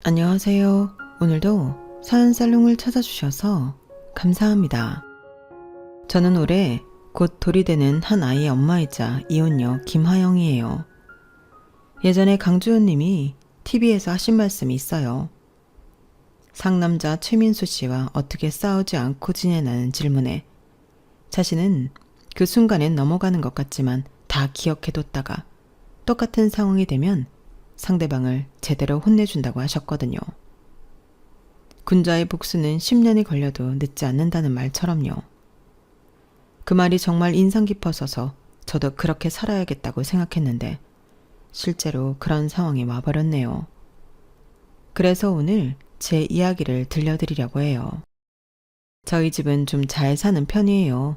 안녕하세요. 오늘도 사연살롱을 찾아주셔서 감사합니다. 저는 올해 곧 돌이 되는 한 아이의 엄마이자 이혼녀 김하영이에요. 예전에 강주호님이 TV에서 하신 말씀이 있어요. 상남자 최민수 씨와 어떻게 싸우지 않고 지내나는 질문에 자신은 그 순간엔 넘어가는 것 같지만 다 기억해뒀다가 똑같은 상황이 되면 상대방을 제대로 혼내준다고 하셨거든요. 군자의 복수는 10년이 걸려도 늦지 않는다는 말처럼요. 그 말이 정말 인상 깊어서서 저도 그렇게 살아야겠다고 생각했는데 실제로 그런 상황이 와버렸네요. 그래서 오늘 제 이야기를 들려드리려고 해요. 저희 집은 좀 잘 사는 편이에요.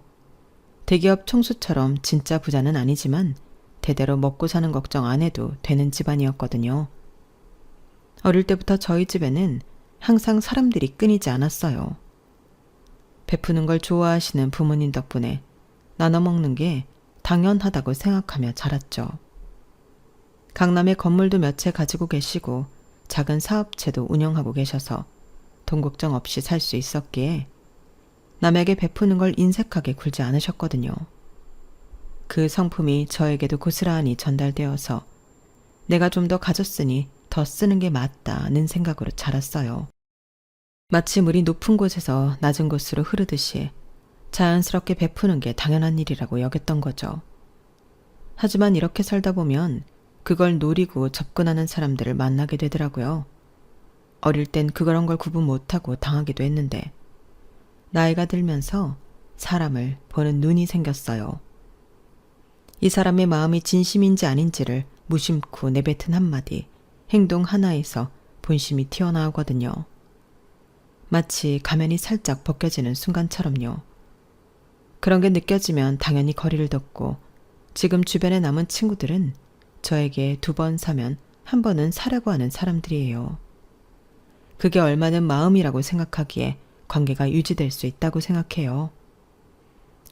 대기업 총수처럼 진짜 부자는 아니지만 대대로 먹고 사는 걱정 안 해도 되는 집안이었거든요. 어릴 때부터 저희 집에는 항상 사람들이 끊이지 않았어요. 베푸는 걸 좋아하시는 부모님 덕분에 나눠 먹는 게 당연하다고 생각하며 자랐죠. 강남에 건물도 몇 채 가지고 계시고 작은 사업체도 운영하고 계셔서 돈 걱정 없이 살 수 있었기에 남에게 베푸는 걸 인색하게 굴지 않으셨거든요. 그 성품이 저에게도 고스란히 전달되어서 내가 좀 더 가졌으니 더 쓰는 게 맞다는 생각으로 자랐어요. 마치 물이 높은 곳에서 낮은 곳으로 흐르듯이 자연스럽게 베푸는 게 당연한 일이라고 여겼던 거죠. 하지만 이렇게 살다 보면 그걸 노리고 접근하는 사람들을 만나게 되더라고요. 어릴 땐 그런 걸 구분 못하고 당하기도 했는데 나이가 들면서 사람을 보는 눈이 생겼어요. 이 사람의 마음이 진심인지 아닌지를 무심코 내뱉은 한마디, 행동 하나에서 본심이 튀어나오거든요. 마치 가면이 살짝 벗겨지는 순간처럼요. 그런 게 느껴지면 당연히 거리를 뒀고 지금 주변에 남은 친구들은 저에게 2번 사면 한 번은 사려고 하는 사람들이에요. 그게 얼마든 마음이라고 생각하기에 관계가 유지될 수 있다고 생각해요.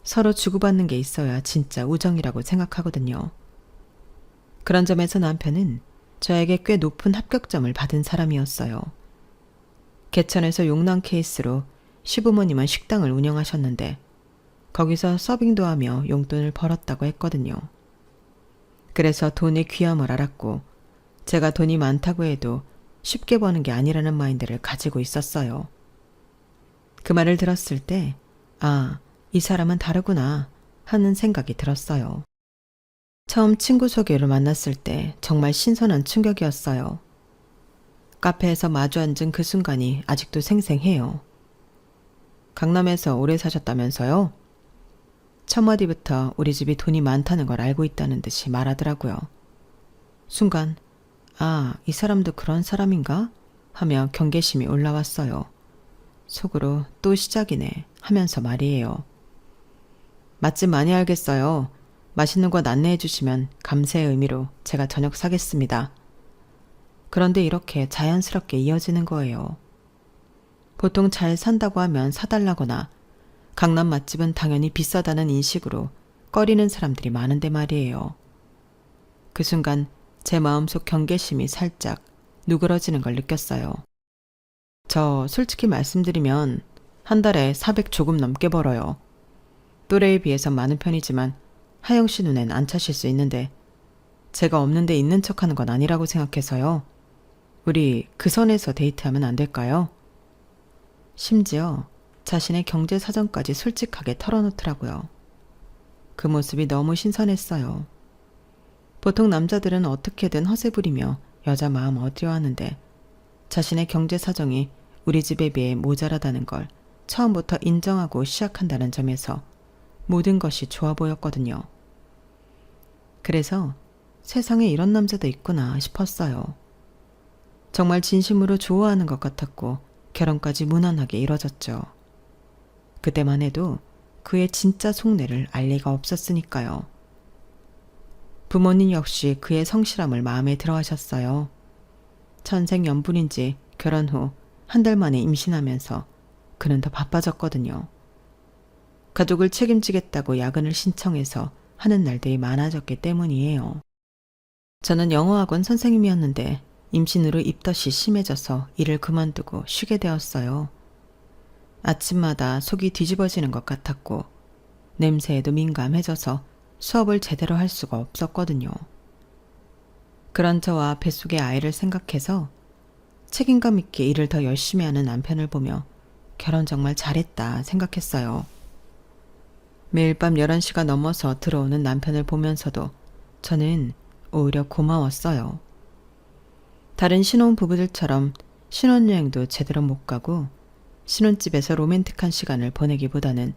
서로 주고받는 게 있어야 진짜 우정이라고 생각하거든요. 그런 점에서 남편은 저에게 꽤 높은 합격점을 받은 사람이었어요. 개천에서 용남 케이스로 시부모님은 식당을 운영하셨는데 거기서 서빙도 하며 용돈을 벌었다고 했거든요. 그래서 돈의 귀함을 알았고 제가 돈이 많다고 해도 쉽게 버는 게 아니라는 마인드를 가지고 있었어요. 그 말을 들었을 때 이 사람은 다르구나 하는 생각이 들었어요. 처음 친구 소개로 만났을 때 정말 신선한 충격이었어요. 카페에서 마주 앉은 그 순간이 아직도 생생해요. 강남에서 오래 사셨다면서요? 첫 마디부터 우리 집이 돈이 많다는 걸 알고 있다는 듯이 말하더라고요. 순간 이 사람도 그런 사람인가? 하며 경계심이 올라왔어요. 속으로 또 시작이네 하면서 말이에요. 맛집 많이 알겠어요. 맛있는 곳 안내해 주시면 감사의 의미로 제가 저녁 사겠습니다. 그런데 이렇게 자연스럽게 이어지는 거예요. 보통 잘 산다고 하면 사달라거나 강남 맛집은 당연히 비싸다는 인식으로 꺼리는 사람들이 많은데 말이에요. 그 순간 제 마음속 경계심이 살짝 누그러지는 걸 느꼈어요. 저 솔직히 말씀드리면 한 달에 400 조금 넘게 벌어요. 또래에 비해서 많은 편이지만 하영 씨 눈엔 안 차실 수 있는데 제가 없는데 있는 척하는 건 아니라고 생각해서요. 우리 그 선에서 데이트하면 안 될까요? 심지어 자신의 경제 사정까지 솔직하게 털어놓더라고요. 그 모습이 너무 신선했어요. 보통 남자들은 어떻게든 허세 부리며 여자 마음 얻으려하는데 자신의 경제 사정이 우리 집에 비해 모자라다는 걸 처음부터 인정하고 시작한다는 점에서 모든 것이 좋아 보였거든요. 그래서 세상에 이런 남자도 있구나 싶었어요. 정말 진심으로 좋아하는 것 같았고 결혼까지 무난하게 이뤄졌죠. 그때만 해도 그의 진짜 속내를 알 리가 없었으니까요. 부모님 역시 그의 성실함을 마음에 들어 하셨어요. 천생연분인지 결혼 후 한 달 만에 임신하면서 그는 더 바빠졌거든요. 가족을 책임지겠다고 야근을 신청해서 하는 날들이 많아졌기 때문이에요. 저는 영어학원 선생님이었는데 임신으로 입덧이 심해져서 일을 그만두고 쉬게 되었어요. 아침마다 속이 뒤집어지는 것 같았고 냄새에도 민감해져서 수업을 제대로 할 수가 없었거든요. 그런 저와 뱃속의 아이를 생각해서 책임감 있게 일을 더 열심히 하는 남편을 보며 결혼 정말 잘했다 생각했어요. 매일 밤 11시가 넘어서 들어오는 남편을 보면서도 저는 오히려 고마웠어요. 다른 신혼 부부들처럼 신혼여행도 제대로 못 가고 신혼집에서 로맨틱한 시간을 보내기보다는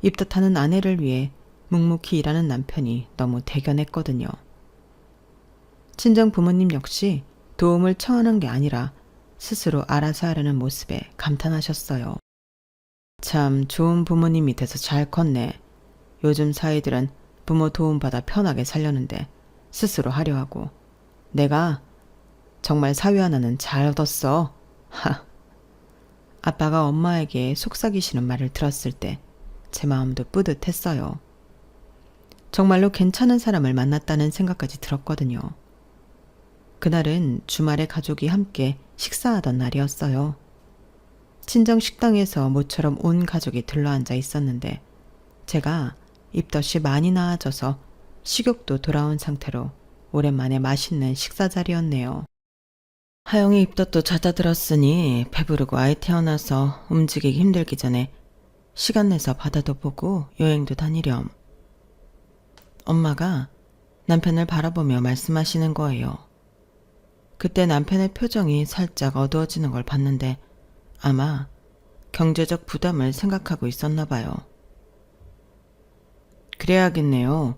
입덧하는 아내를 위해 묵묵히 일하는 남편이 너무 대견했거든요. 친정 부모님 역시 도움을 청하는 게 아니라 스스로 알아서 하려는 모습에 감탄하셨어요. 참 좋은 부모님이 돼서 잘 컸네. 요즘 사이들은 부모 도움받아 편하게 살려는데 스스로 하려 하고 내가 정말 사위 하나는 잘 얻었어. 하. 아빠가 엄마에게 속삭이시는 말을 들었을 때 제 마음도 뿌듯했어요. 정말로 괜찮은 사람을 만났다는 생각까지 들었거든요. 그날은 주말에 가족이 함께 식사하던 날이었어요. 친정 식당에서 모처럼 온 가족이 들러앉아 있었는데 제가 입덧이 많이 나아져서 식욕도 돌아온 상태로 오랜만에 맛있는 식사 자리였네요. 하영이 입덧도 잦아들었으니 배부르고 아이 태어나서 움직이기 힘들기 전에 시간 내서 바다도 보고 여행도 다니렴. 엄마가 남편을 바라보며 말씀하시는 거예요. 그때 남편의 표정이 살짝 어두워지는 걸 봤는데 아마 경제적 부담을 생각하고 있었나 봐요. 그래야겠네요.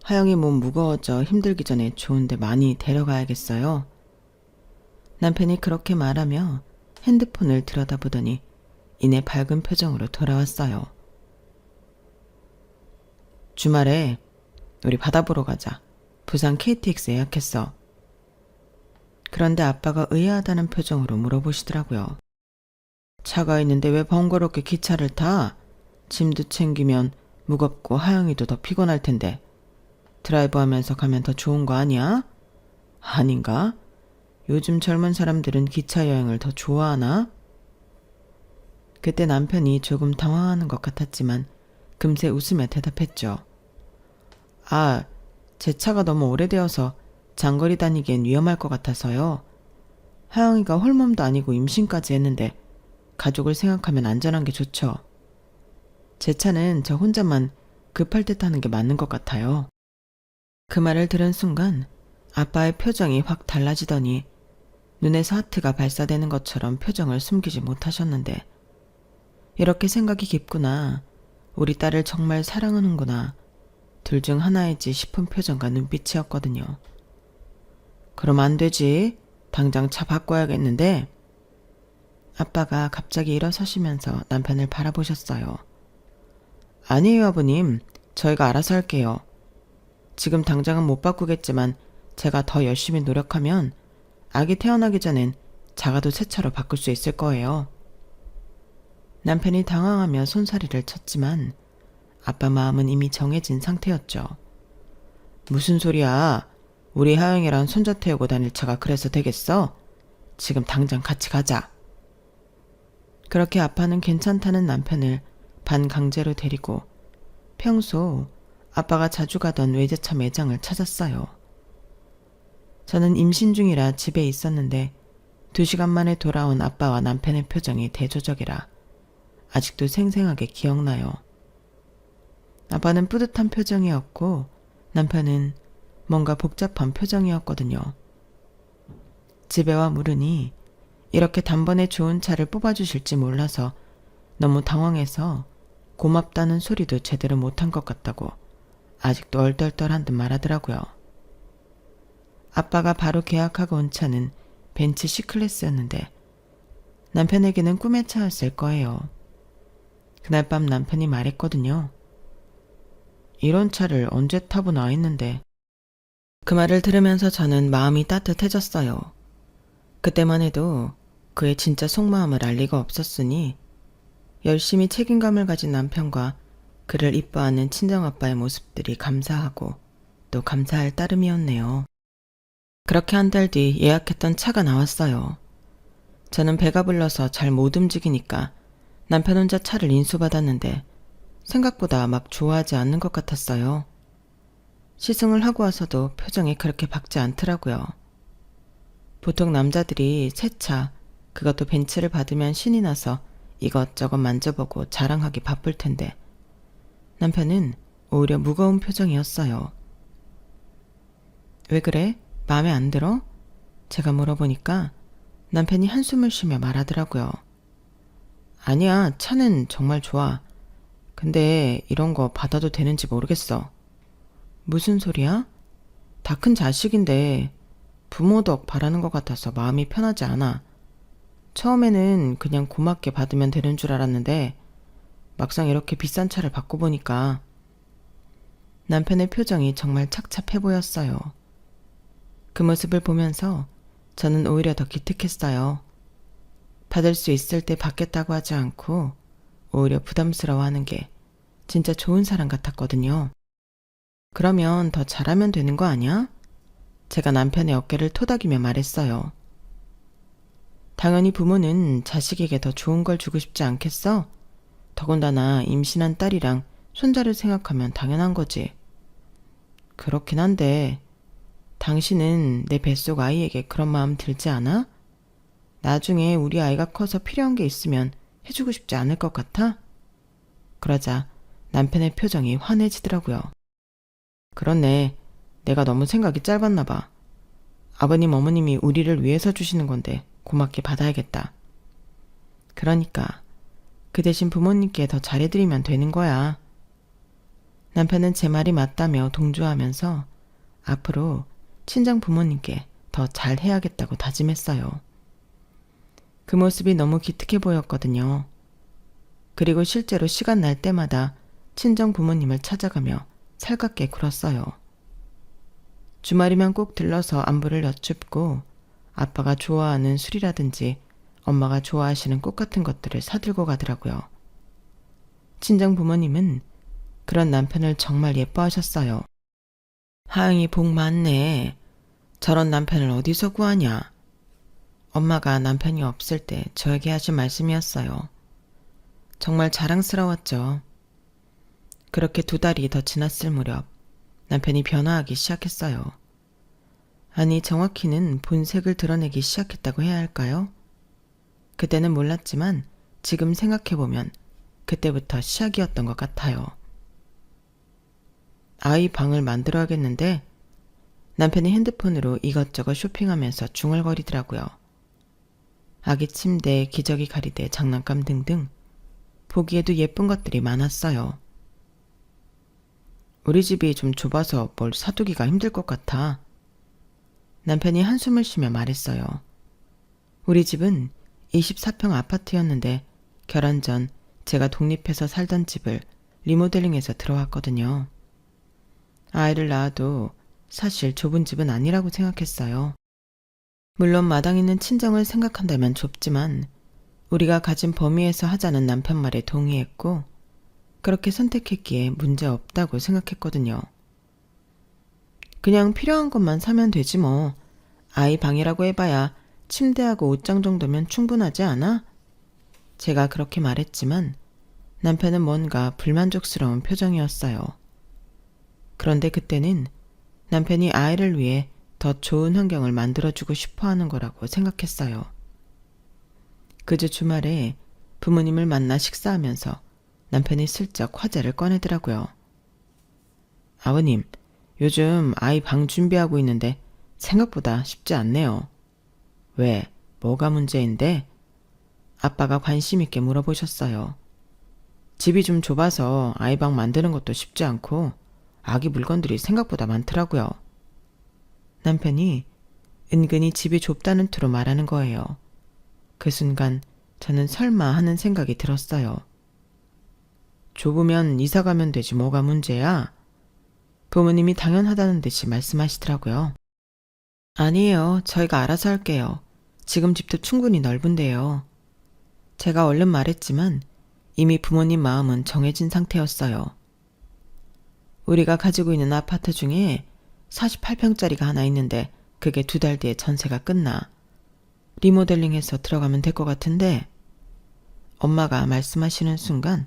하영이 몸 무거워져 힘들기 전에 좋은데 많이 데려가야겠어요. 남편이 그렇게 말하며 핸드폰을 들여다보더니 이내 밝은 표정으로 돌아왔어요. 주말에 우리 바다 보러 가자. 부산 KTX 예약했어. 그런데 아빠가 의아하다는 표정으로 물어보시더라고요. 차가 있는데 왜 번거롭게 기차를 타? 짐도 챙기면 무겁고 하영이도 더 피곤할 텐데 드라이브 하면서 가면 더 좋은 거 아니야? 아닌가? 요즘 젊은 사람들은 기차 여행을 더 좋아하나? 그때 남편이 조금 당황하는 것 같았지만 금세 웃으며 대답했죠. 아, 제 차가 너무 오래되어서 장거리 다니기엔 위험할 것 같아서요. 하영이가 홀몸도 아니고 임신까지 했는데 가족을 생각하면 안전한 게 좋죠. 제 차는 저 혼자만 급할 때 타는 게 맞는 것 같아요. 그 말을 들은 순간 아빠의 표정이 확 달라지더니 눈에서 하트가 발사되는 것처럼 표정을 숨기지 못하셨는데 이렇게 생각이 깊구나. 우리 딸을 정말 사랑하는구나. 둘 중 하나이지 싶은 표정과 눈빛이었거든요. 그럼 안 되지. 당장 차 바꿔야겠는데. 아빠가 갑자기 일어서시면서 남편을 바라보셨어요. 아니에요, 아버님. 저희가 알아서 할게요. 지금 당장은 못 바꾸겠지만 제가 더 열심히 노력하면 아기 태어나기 전엔 자가도 새 차로 바꿀 수 있을 거예요. 남편이 당황하며 손사래를 쳤지만 아빠 마음은 이미 정해진 상태였죠. 무슨 소리야. 우리 하영이랑 손자 태우고 다닐 차가 그래서 되겠어? 지금 당장 같이 가자. 그렇게 아빠는 괜찮다는 남편을 반강제로 데리고 평소 아빠가 자주 가던 외제차 매장을 찾았어요. 저는 임신 중이라 집에 있었는데 2시간 만에 돌아온 아빠와 남편의 표정이 대조적이라 아직도 생생하게 기억나요. 아빠는 뿌듯한 표정이었고 남편은 뭔가 복잡한 표정이었거든요. 집에 와 물으니 이렇게 단번에 좋은 차를 뽑아주실지 몰라서 너무 당황해서 고맙다는 소리도 제대로 못한 것 같다고 아직도 얼떨떨한 듯 말하더라고요. 아빠가 바로 계약하고 온 차는 벤츠 C클래스였는데 남편에게는 꿈의 차였을 거예요. 그날 밤 남편이 말했거든요. 이런 차를 언제 타보나 했는데. 그 말을 들으면서 저는 마음이 따뜻해졌어요. 그때만 해도 그의 진짜 속마음을 알 리가 없었으니 열심히 책임감을 가진 남편과 그를 이뻐하는 친정아빠의 모습들이 감사하고 또 감사할 따름이었네요. 그렇게 한 달 뒤 예약했던 차가 나왔어요. 저는 배가 불러서 잘 못 움직이니까 남편 혼자 차를 인수받았는데 생각보다 막 좋아하지 않는 것 같았어요. 시승을 하고 와서도 표정이 그렇게 밝지 않더라고요. 보통 남자들이 새 차, 그것도 벤츠를 받으면 신이 나서 이것저것 만져보고 자랑하기 바쁠 텐데 남편은 오히려 무거운 표정이었어요. 왜 그래? 마음에 안 들어? 제가 물어보니까 남편이 한숨을 쉬며 말하더라고요. 아니야, 차는 정말 좋아. 근데 이런 거 받아도 되는지 모르겠어. 무슨 소리야? 다 큰 자식인데 부모 덕 바라는 것 같아서 마음이 편하지 않아. 처음에는 그냥 고맙게 받으면 되는 줄 알았는데 막상 이렇게 비싼 차를 받고 보니까 남편의 표정이 정말 착잡해 보였어요. 그 모습을 보면서 저는 오히려 더 기특했어요. 받을 수 있을 때 받겠다고 하지 않고 오히려 부담스러워하는 게 진짜 좋은 사람 같았거든요. 그러면 더 잘하면 되는 거 아니야? 제가 남편의 어깨를 토닥이며 말했어요. 당연히 부모는 자식에게 더 좋은 걸 주고 싶지 않겠어? 더군다나 임신한 딸이랑 손자를 생각하면 당연한 거지. 그렇긴 한데 당신은 내 뱃속 아이에게 그런 마음 들지 않아? 나중에 우리 아이가 커서 필요한 게 있으면 해주고 싶지 않을 것 같아? 그러자 남편의 표정이 환해지더라고요. 그렇네. 내가 너무 생각이 짧았나 봐. 아버님 어머님이 우리를 위해서 주시는 건데 고맙게 받아야겠다. 그러니까 그 대신 부모님께 더 잘해드리면 되는 거야. 남편은 제 말이 맞다며 동조하면서 앞으로 친정 부모님께 더 잘해야겠다고 다짐했어요. 그 모습이 너무 기특해 보였거든요. 그리고 실제로 시간 날 때마다 친정 부모님을 찾아가며 살갑게 굴었어요. 주말이면 꼭 들러서 안부를 여쭙고 아빠가 좋아하는 술이라든지 엄마가 좋아하시는 꽃 같은 것들을 사들고 가더라고요. 친정 부모님은 그런 남편을 정말 예뻐하셨어요. 하영이 복 많네. 저런 남편을 어디서 구하냐. 엄마가 남편이 없을 때 저에게 하신 말씀이었어요. 정말 자랑스러웠죠. 그렇게 2달이 더 지났을 무렵 남편이 변화하기 시작했어요. 아니, 정확히는 본색을 드러내기 시작했다고 해야 할까요? 그때는 몰랐지만 지금 생각해보면 그때부터 시작이었던 것 같아요. 아이 방을 만들어야겠는데 남편이 핸드폰으로 이것저것 쇼핑하면서 중얼거리더라고요. 아기 침대, 기저귀 가리대, 장난감 등등 보기에도 예쁜 것들이 많았어요. 우리 집이 좀 좁아서 뭘 사두기가 힘들 것 같아. 남편이 한숨을 쉬며 말했어요. 우리 집은 24평 아파트였는데 결혼 전 제가 독립해서 살던 집을 리모델링해서 들어왔거든요. 아이를 낳아도 사실 좁은 집은 아니라고 생각했어요. 물론 마당 있는 친정을 생각한다면 좁지만 우리가 가진 범위에서 하자는 남편 말에 동의했고 그렇게 선택했기에 문제 없다고 생각했거든요. 그냥 필요한 것만 사면 되지 뭐. 아이 방이라고 해봐야 침대하고 옷장 정도면 충분하지 않아? 제가 그렇게 말했지만 남편은 뭔가 불만족스러운 표정이었어요. 그런데 그때는 남편이 아이를 위해 더 좋은 환경을 만들어주고 싶어 하는 거라고 생각했어요. 그주 주말에 부모님을 만나 식사하면서 남편이 슬쩍 화제를 꺼내더라고요. 아버님, 요즘 아이 방 준비하고 있는데 생각보다 쉽지 않네요. 왜? 뭐가 문제인데? 아빠가 관심 있게 물어보셨어요. 집이 좀 좁아서 아이 방 만드는 것도 쉽지 않고 아기 물건들이 생각보다 많더라고요. 남편이 은근히 집이 좁다는 투로 말하는 거예요. 그 순간 저는 설마 하는 생각이 들었어요. 좁으면 이사 가면 되지 뭐가 문제야? 부모님이 당연하다는 듯이 말씀하시더라고요. 아니에요. 저희가 알아서 할게요. 지금 집도 충분히 넓은데요. 제가 얼른 말했지만 이미 부모님 마음은 정해진 상태였어요. 우리가 가지고 있는 아파트 중에 48평짜리가 하나 있는데 그게 2달 뒤에 전세가 끝나 리모델링해서 들어가면 될 것 같은데 엄마가 말씀하시는 순간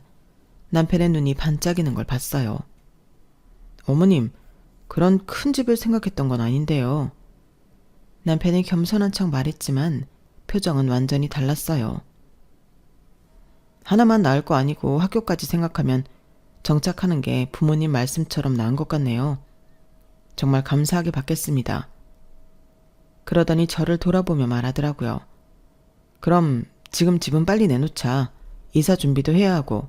남편의 눈이 반짝이는 걸 봤어요. 어머님, 그런 큰 집을 생각했던 건 아닌데요. 남편이 겸손한 척 말했지만 표정은 완전히 달랐어요. 하나만 낳을 거 아니고 학교까지 생각하면 정착하는 게 부모님 말씀처럼 나은 것 같네요. 정말 감사하게 받겠습니다. 그러더니 저를 돌아보며 말하더라고요. 그럼 지금 집은 빨리 내놓자. 이사 준비도 해야 하고.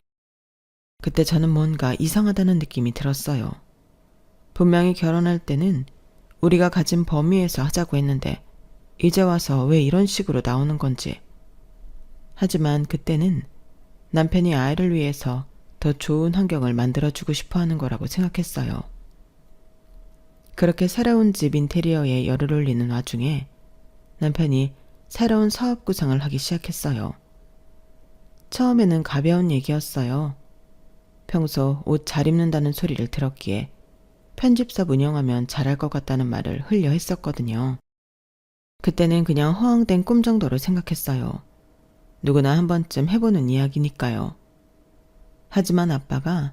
그때 저는 뭔가 이상하다는 느낌이 들었어요. 분명히 결혼할 때는 우리가 가진 범위에서 하자고 했는데 이제 와서 왜 이런 식으로 나오는 건지. 하지만 그때는 남편이 아이를 위해서 더 좋은 환경을 만들어주고 싶어 하는 거라고 생각했어요. 그렇게 새로운 집 인테리어에 열을 올리는 와중에 남편이 새로운 사업 구상을 하기 시작했어요. 처음에는 가벼운 얘기였어요. 평소 옷 잘 입는다는 소리를 들었기에 편집샵 운영하면 잘할 것 같다는 말을 흘려 했었거든요. 그때는 그냥 허황된 꿈 정도로 생각했어요. 누구나 한 번쯤 해보는 이야기니까요. 하지만 아빠가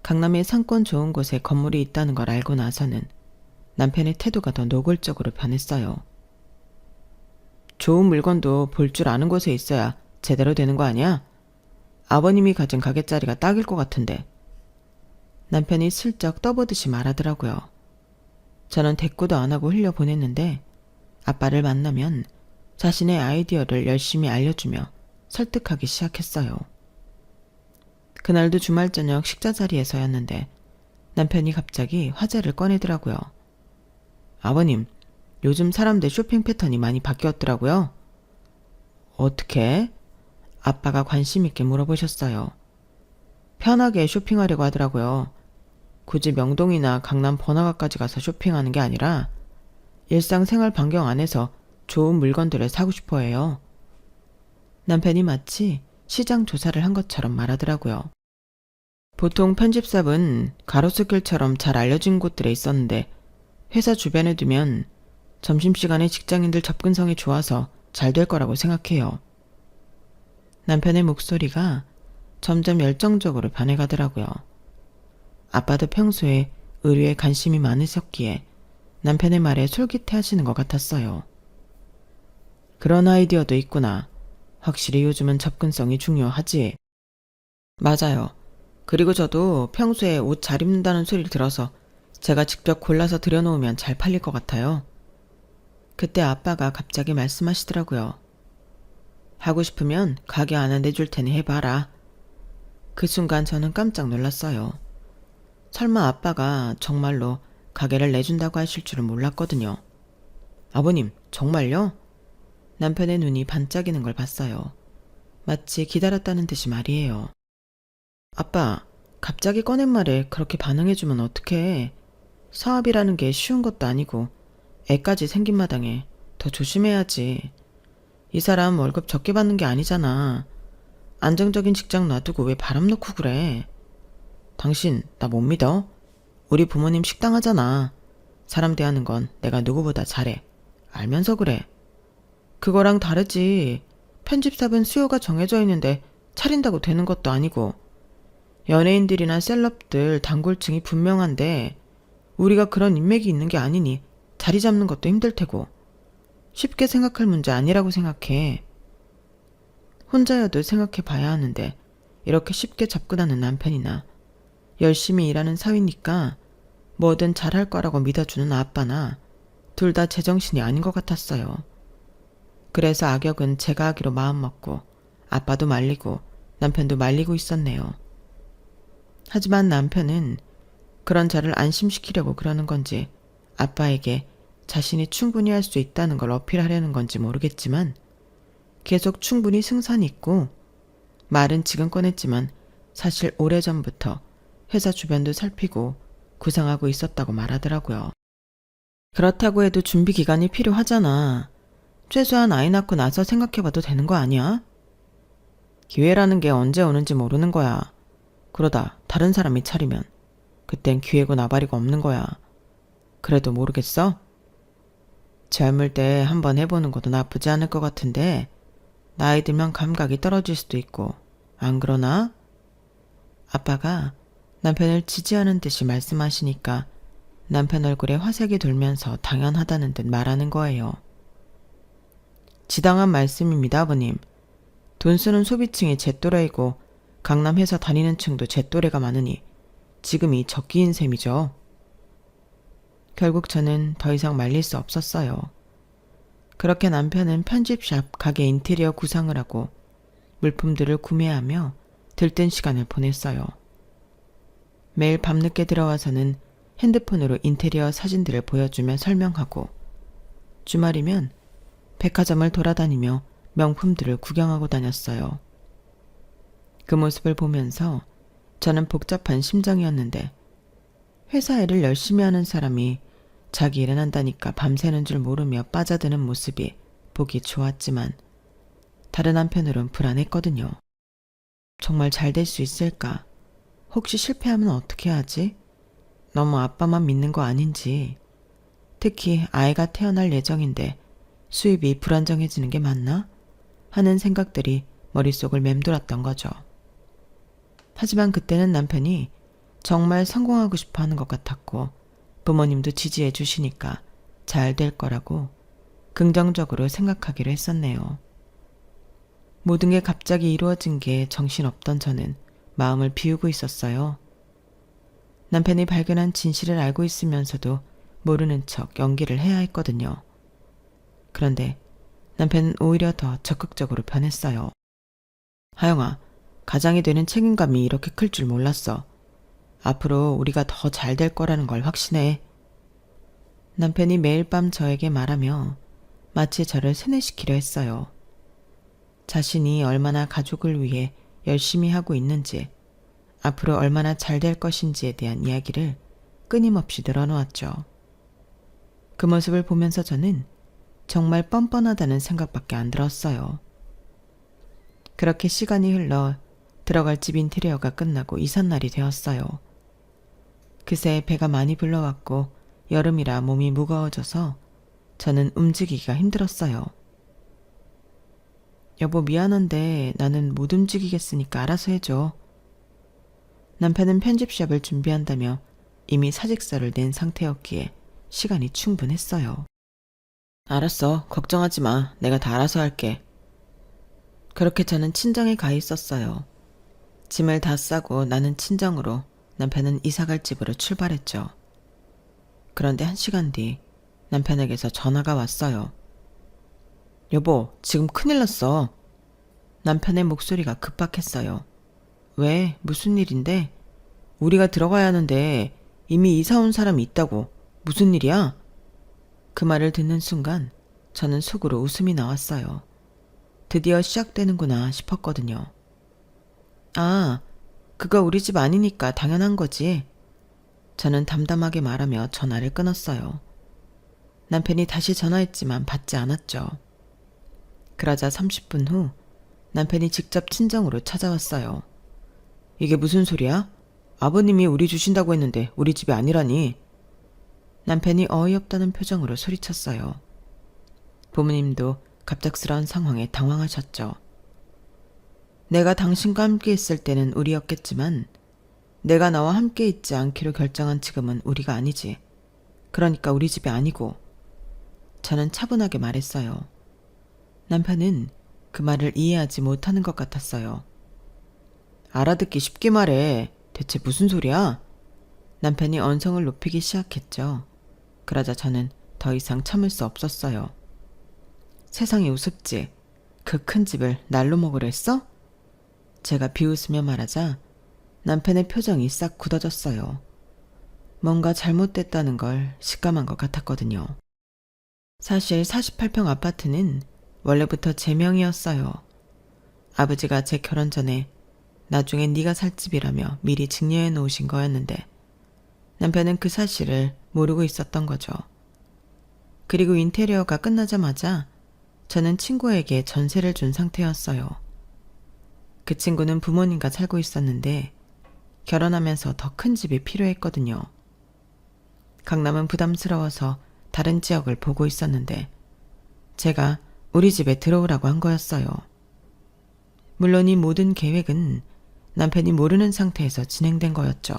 강남의 상권 좋은 곳에 건물이 있다는 걸 알고 나서는 남편의 태도가 더 노골적으로 변했어요. 좋은 물건도 볼 줄 아는 곳에 있어야 제대로 되는 거 아니야? 아버님이 가진 가게자리가 딱일 것 같은데. 남편이 슬쩍 떠보듯이 말하더라고요. 저는 대꾸도 안 하고 흘려보냈는데 아빠를 만나면 자신의 아이디어를 열심히 알려주며 설득하기 시작했어요. 그날도 주말 저녁 식사 자리에서였는데 남편이 갑자기 화제를 꺼내더라고요. 아버님, 요즘 사람들 쇼핑 패턴이 많이 바뀌었더라고요. 어떻게? 아빠가 관심 있게 물어보셨어요. 편하게 쇼핑하려고 하더라고요. 굳이 명동이나 강남 번화가까지 가서 쇼핑하는 게 아니라 일상생활 반경 안에서 좋은 물건들을 사고 싶어 해요. 남편이 마치 시장 조사를 한 것처럼 말하더라고요. 보통 편집샵은 가로수길처럼 잘 알려진 곳들에 있었는데 회사 주변에 두면 점심시간에 직장인들 접근성이 좋아서 잘 될 거라고 생각해요. 남편의 목소리가 점점 열정적으로 변해가더라고요. 아빠도 평소에 의류에 관심이 많으셨기에 남편의 말에 솔깃해하시는 것 같았어요. 그런 아이디어도 있구나. 확실히 요즘은 접근성이 중요하지. 맞아요. 그리고 저도 평소에 옷 잘 입는다는 소리를 들어서 제가 직접 골라서 들여놓으면 잘 팔릴 것 같아요. 그때 아빠가 갑자기 말씀하시더라고요. 하고 싶으면 가게 하나 내줄 테니 해봐라. 그 순간 저는 깜짝 놀랐어요. 설마 아빠가 정말로 가게를 내준다고 하실 줄은 몰랐거든요. 아버님, 정말요? 남편의 눈이 반짝이는 걸 봤어요. 마치 기다렸다는 듯이 말이에요. 아빠, 갑자기 꺼낸 말에 그렇게 반응해주면 어떡해. 사업이라는 게 쉬운 것도 아니고 애까지 생긴 마당에 더 조심해야지. 이 사람 월급 적게 받는 게 아니잖아. 안정적인 직장 놔두고 왜 바람 놓고 그래. 당신 나 못 믿어? 우리 부모님 식당 하잖아. 사람 대하는 건 내가 누구보다 잘해. 알면서 그래. 그거랑 다르지. 편집샵은 수요가 정해져 있는데 차린다고 되는 것도 아니고 연예인들이나 셀럽들 단골층이 분명한데 우리가 그런 인맥이 있는 게 아니니 자리 잡는 것도 힘들 테고 쉽게 생각할 문제 아니라고 생각해. 혼자여도 생각해 봐야 하는데 이렇게 쉽게 접근하는 남편이나 열심히 일하는 사위니까 뭐든 잘할 거라고 믿어주는 아빠나 둘 다 제정신이 아닌 것 같았어요. 그래서 악역은 제가 하기로 마음먹고 아빠도 말리고 남편도 말리고 있었네요. 하지만 남편은 그런 저를 안심시키려고 그러는 건지 아빠에게 자신이 충분히 할 수 있다는 걸 어필하려는 건지 모르겠지만 계속 충분히 승산이 있고 말은 지금 꺼냈지만 사실 오래전부터 회사 주변도 살피고 구상하고 있었다고 말하더라고요. 그렇다고 해도 준비 기간이 필요하잖아. 최소한 아이 낳고 나서 생각해봐도 되는 거 아니야? 기회라는 게 언제 오는지 모르는 거야. 그러다 다른 사람이 차리면 그땐 기회고 나발이고 없는 거야. 그래도 모르겠어? 젊을 때 한번 해보는 것도 나쁘지 않을 것 같은데 나이 들면 감각이 떨어질 수도 있고 안 그러나? 아빠가 남편을 지지하는 듯이 말씀하시니까 남편 얼굴에 화색이 돌면서 당연하다는 듯 말하는 거예요. 지당한 말씀입니다, 아버님. 돈 쓰는 소비층이 제 또래이고 강남 회사 다니는 층도 제 또래가 많으니 지금이 적기인 셈이죠. 결국 저는 더 이상 말릴 수 없었어요. 그렇게 남편은 편집샵 가게 인테리어 구상을 하고 물품들을 구매하며 들뜬 시간을 보냈어요. 매일 밤늦게 들어와서는 핸드폰으로 인테리어 사진들을 보여주며 설명하고 주말이면 백화점을 돌아다니며 명품들을 구경하고 다녔어요. 그 모습을 보면서 저는 복잡한 심정이었는데 회사 일을 열심히 하는 사람이 자기 일은 한다니까 밤새는 줄 모르며 빠져드는 모습이 보기 좋았지만 다른 한편으론 불안했거든요. 정말 잘 될 수 있을까? 혹시 실패하면 어떻게 하지? 너무 아빠만 믿는 거 아닌지. 특히 아이가 태어날 예정인데 수입이 불안정해지는 게 맞나? 하는 생각들이 머릿속을 맴돌았던 거죠. 하지만 그때는 남편이 정말 성공하고 싶어 하는 것 같았고 부모님도 지지해 주시니까 잘 될 거라고 긍정적으로 생각하기로 했었네요. 모든 게 갑자기 이루어진 게 정신없던 저는 마음을 비우고 있었어요. 남편이 발견한 진실을 알고 있으면서도 모르는 척 연기를 해야 했거든요. 그런데 남편은 오히려 더 적극적으로 변했어요. 하영아, 가장이 되는 책임감이 이렇게 클 줄 몰랐어. 앞으로 우리가 더 잘 될 거라는 걸 확신해. 남편이 매일 밤 저에게 말하며 마치 저를 세뇌시키려 했어요. 자신이 얼마나 가족을 위해 열심히 하고 있는지, 앞으로 얼마나 잘 될 것인지에 대한 이야기를 끊임없이 늘어놓았죠. 그 모습을 보면서 저는 정말 뻔뻔하다는 생각밖에 안 들었어요. 그렇게 시간이 흘러 들어갈 집 인테리어가 끝나고 이삿날이 되었어요. 그새 배가 많이 불러왔고 여름이라 몸이 무거워져서 저는 움직이기가 힘들었어요. 여보 미안한데 나는 못 움직이겠으니까 알아서 해줘. 남편은 편집샵을 준비한다며 이미 사직서를 낸 상태였기에 시간이 충분했어요. 알았어. 걱정하지 마. 내가 다 알아서 할게. 그렇게 저는 친정에 가 있었어요. 짐을 다 싸고 나는 친정으로, 남편은 이사갈 집으로 출발했죠. 그런데 1시간 뒤 남편에게서 전화가 왔어요. 여보, 지금 큰일 났어. 남편의 목소리가 급박했어요. 왜? 무슨 일인데? 우리가 들어가야 하는데 이미 이사 온 사람이 있다고. 무슨 일이야? 그 말을 듣는 순간 저는 속으로 웃음이 나왔어요. 드디어 시작되는구나 싶었거든요. 아, 그거 우리 집 아니니까 당연한 거지. 저는 담담하게 말하며 전화를 끊었어요. 남편이 다시 전화했지만 받지 않았죠. 그러자 30분 후 남편이 직접 친정으로 찾아왔어요. 이게 무슨 소리야? 아버님이 우리 주신다고 했는데 우리 집이 아니라니. 남편이 어이없다는 표정으로 소리쳤어요. 부모님도 갑작스러운 상황에 당황하셨죠. 내가 당신과 함께 있을 때는 우리였겠지만 내가 너와 함께 있지 않기로 결정한 지금은 우리가 아니지. 그러니까 우리 집이 아니고. 저는 차분하게 말했어요. 남편은 그 말을 이해하지 못하는 것 같았어요. 알아듣기 쉽게 말해. 대체 무슨 소리야? 남편이 언성을 높이기 시작했죠. 그러자 저는 더 이상 참을 수 없었어요. 세상이 우습지. 그 큰 집을 날로 먹으려 했어? 제가 비웃으며 말하자 남편의 표정이 싹 굳어졌어요. 뭔가 잘못됐다는 걸 직감한 것 같았거든요. 사실 48평 아파트는 원래부터 제 명이었어요. 아버지가 제 결혼 전에 나중에 네가 살 집이라며 미리 증여해 놓으신 거였는데 남편은 그 사실을 모르고 있었던 거죠. 그리고 인테리어가 끝나자마자 저는 친구에게 전세를 준 상태였어요. 그 친구는 부모님과 살고 있었는데 결혼하면서 더 큰 집이 필요했거든요. 강남은 부담스러워서 다른 지역을 보고 있었는데 제가 우리 집에 들어오라고 한 거였어요. 물론 이 모든 계획은 남편이 모르는 상태에서 진행된 거였죠.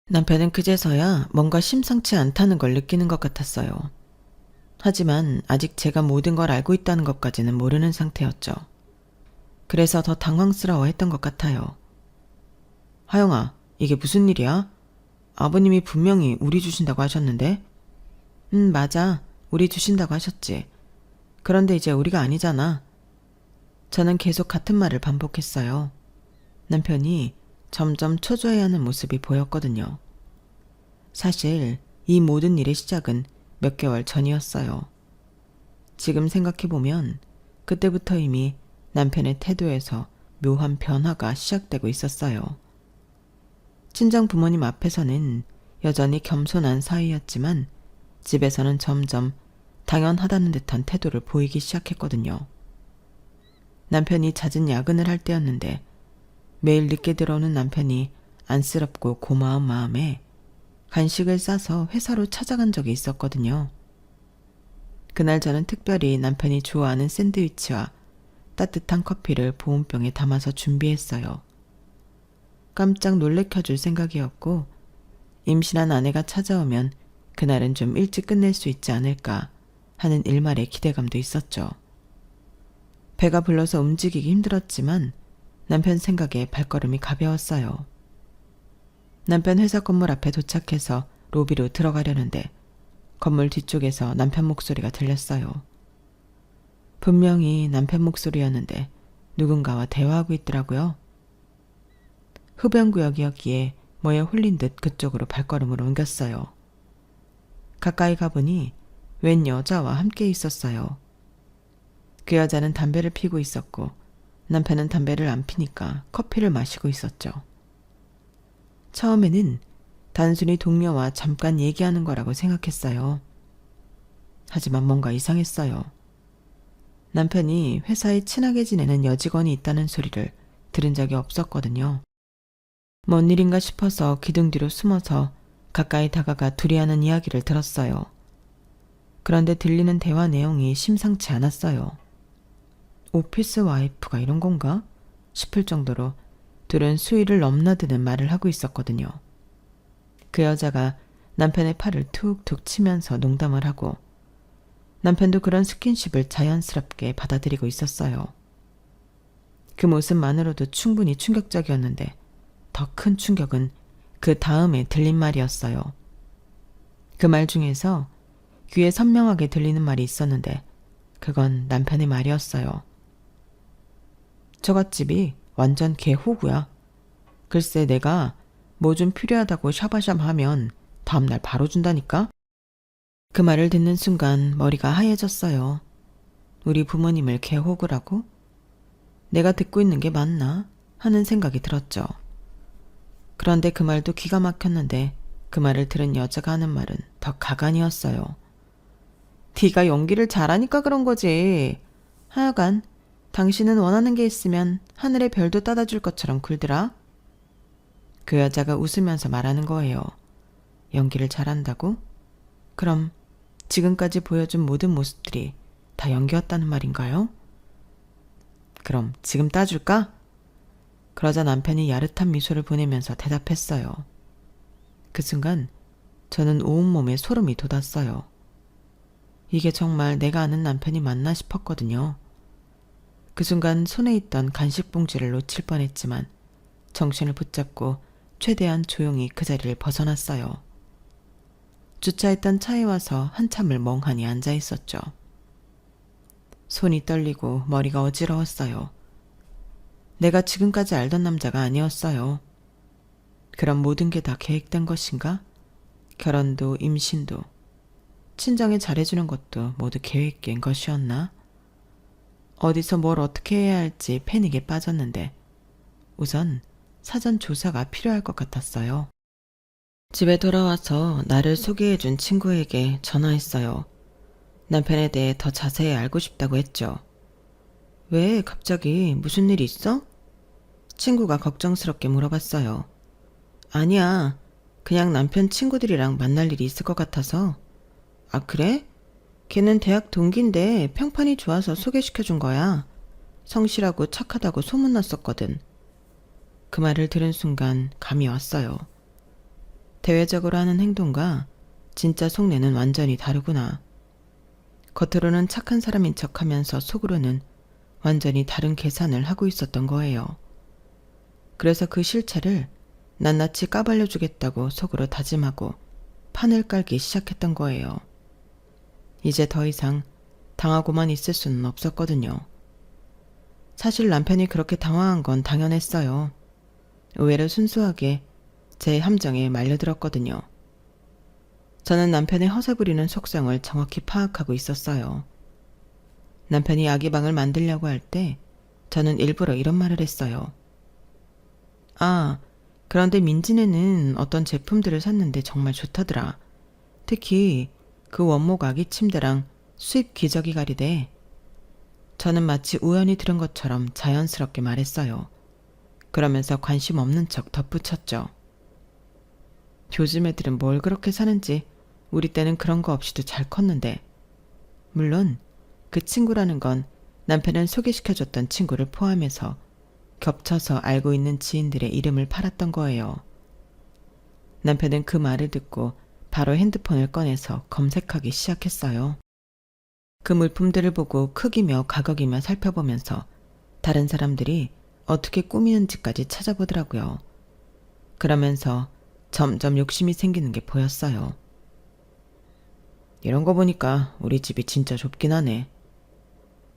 남편은 그제서야 뭔가 심상치 않다는 걸 느끼는 것 같았어요. 하지만 아직 제가 모든 걸 알고 있다는 것까지는 모르는 상태였죠. 그래서 더 당황스러워했던 것 같아요. 하영아, 이게 무슨 일이야? 아버님이 분명히 우리 주신다고 하셨는데? 맞아. 우리 주신다고 하셨지. 그런데 이제 우리가 아니잖아. 저는 계속 같은 말을 반복했어요. 남편이 점점 초조해하는 모습이 보였거든요. 사실 이 모든 일의 시작은 몇 개월 전이었어요. 지금 생각해보면 그때부터 이미 남편의 태도에서 묘한 변화가 시작되고 있었어요. 친정 부모님 앞에서는 여전히 겸손한 사이였지만 집에서는 점점 당연하다는 듯한 태도를 보이기 시작했거든요. 남편이 잦은 야근을 할 때였는데 매일 늦게 들어오는 남편이 안쓰럽고 고마운 마음에 간식을 싸서 회사로 찾아간 적이 있었거든요. 그날 저는 특별히 남편이 좋아하는 샌드위치와 따뜻한 커피를 보온병에 담아서 준비했어요. 깜짝 놀래켜줄 생각이었고 임신한 아내가 찾아오면 그날은 좀 일찍 끝낼 수 있지 않을까 하는 일말의 기대감도 있었죠. 배가 불러서 움직이기 힘들었지만 남편 생각에 발걸음이 가벼웠어요. 남편 회사 건물 앞에 도착해서 로비로 들어가려는데 건물 뒤쪽에서 남편 목소리가 들렸어요. 분명히 남편 목소리였는데 누군가와 대화하고 있더라고요. 흡연구역이었기에 뭐에 홀린 듯 그쪽으로 발걸음을 옮겼어요. 가까이 가보니 웬 여자와 함께 있었어요. 그 여자는 담배를 피고 있었고 남편은 담배를 안 피니까 커피를 마시고 있었죠. 처음에는 단순히 동료와 잠깐 얘기하는 거라고 생각했어요. 하지만 뭔가 이상했어요. 남편이 회사에 친하게 지내는 여직원이 있다는 소리를 들은 적이 없었거든요. 뭔 일인가 싶어서 기둥 뒤로 숨어서 가까이 다가가 둘이 하는 이야기를 들었어요. 그런데 들리는 대화 내용이 심상치 않았어요. 오피스 와이프가 이런 건가? 싶을 정도로 둘은 수위를 넘나드는 말을 하고 있었거든요. 그 여자가 남편의 팔을 툭툭 치면서 농담을 하고 남편도 그런 스킨십을 자연스럽게 받아들이고 있었어요. 그 모습만으로도 충분히 충격적이었는데 더 큰 충격은 그 다음에 들린 말이었어요. 그 말 중에서 귀에 선명하게 들리는 말이 있었는데 그건 남편의 말이었어요. 저갓집이 완전 개호구야. 글쎄 내가 뭐 좀 필요하다고 샤바샴 하면 다음날 바로 준다니까? 그 말을 듣는 순간 머리가 하얘졌어요. 우리 부모님을 개호구라고? 내가 듣고 있는 게 맞나? 하는 생각이 들었죠. 그런데 그 말도 기가 막혔는데 그 말을 들은 여자가 하는 말은 더 가관이었어요. 네가 연기를 잘하니까 그런 거지. 하여간 당신은 원하는 게 있으면 하늘의 별도 따다 줄 것처럼 굴더라. 그 여자가 웃으면서 말하는 거예요. 연기를 잘한다고? 그럼 지금까지 보여준 모든 모습들이 다 연기였다는 말인가요? 그럼 지금 따줄까? 그러자 남편이 야릇한 미소를 보내면서 대답했어요. 그 순간 저는 온몸에 소름이 돋았어요. 이게 정말 내가 아는 남편이 맞나 싶었거든요. 그 순간 손에 있던 간식 봉지를 놓칠 뻔했지만 정신을 붙잡고 최대한 조용히 그 자리를 벗어났어요. 주차했던 차에 와서 한참을 멍하니 앉아 있었죠. 손이 떨리고 머리가 어지러웠어요. 내가 지금까지 알던 남자가 아니었어요. 그럼 모든 게 다 계획된 것인가? 결혼도 임신도 친정에 잘해주는 것도 모두 계획된 것이었나? 어디서 뭘 어떻게 해야 할지 패닉에 빠졌는데 우선 사전 조사가 필요할 것 같았어요. 집에 돌아와서 나를 소개해준 친구에게 전화했어요. 남편에 대해 더 자세히 알고 싶다고 했죠. 왜 갑자기 무슨 일이 있어? 친구가 걱정스럽게 물어봤어요. 아니야. 그냥 남편 친구들이랑 만날 일이 있을 것 같아서. 아, 그래? 걔는 대학 동기인데 평판이 좋아서 소개시켜준 거야. 성실하고 착하다고 소문났었거든. 그 말을 들은 순간 감이 왔어요. 대외적으로 하는 행동과 진짜 속내는 완전히 다르구나. 겉으로는 착한 사람인 척하면서 속으로는 완전히 다른 계산을 하고 있었던 거예요. 그래서 그 실체를 낱낱이 까발려주겠다고 속으로 다짐하고 판을 깔기 시작했던 거예요. 이제 더 이상 당하고만 있을 수는 없었거든요. 사실 남편이 그렇게 당황한 건 당연했어요. 의외로 순수하게 제 함정에 말려들었거든요. 저는 남편의 허세 부리는 속성을 정확히 파악하고 있었어요. 남편이 아기방을 만들려고 할 때 저는 일부러 이런 말을 했어요. 아, 그런데 민지네는 어떤 제품들을 샀는데 정말 좋다더라. 특히 그 원목 아기 침대랑 수입 기저귀 가리대. 저는 마치 우연히 들은 것처럼 자연스럽게 말했어요. 그러면서 관심 없는 척 덧붙였죠. 요즘 애들은 뭘 그렇게 사는지 우리 때는 그런 거 없이도 잘 컸는데. 물론 그 친구라는 건 남편은 소개시켜줬던 친구를 포함해서 겹쳐서 알고 있는 지인들의 이름을 팔았던 거예요. 남편은 그 말을 듣고 바로 핸드폰을 꺼내서 검색하기 시작했어요. 그 물품들을 보고 크기며 가격이며 살펴보면서 다른 사람들이 어떻게 꾸미는지까지 찾아보더라고요. 그러면서 점점 욕심이 생기는 게 보였어요. 이런 거 보니까 우리 집이 진짜 좁긴 하네.